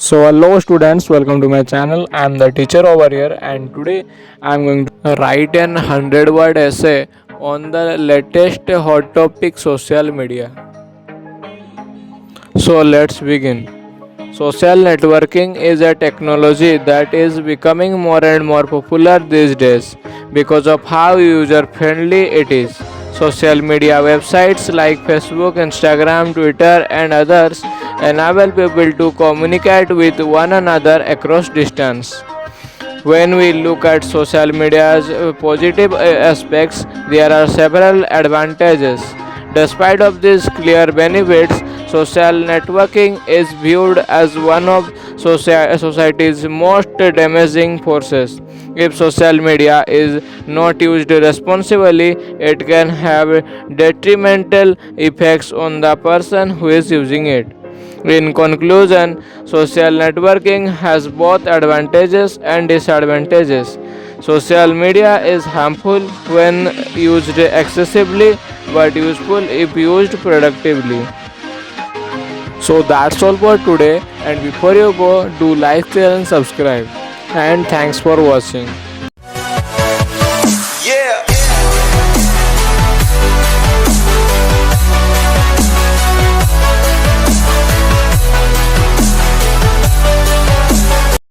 So hello students, welcome to my channel. I am the teacher over here and today I am going to write an 100-word essay on the latest hot topic social media. So let's begin. Social networking is a technology that is becoming more and more popular these days because of how user friendly it is. Social media websites like Facebook, Instagram, Twitter, and others enable people to communicate with one another across distance. When we look at social media's positive aspects, there are several advantages. Despite of these clear benefits, social networking is viewed as one of society's most damaging forces. If social media is not used responsibly, it can have detrimental effects on the person who is using it. In conclusion, social networking has both advantages and disadvantages. Social media is harmful when used excessively but useful if used productively. So that's all for today, and before you go, do like, share and subscribe. And thanks for watching.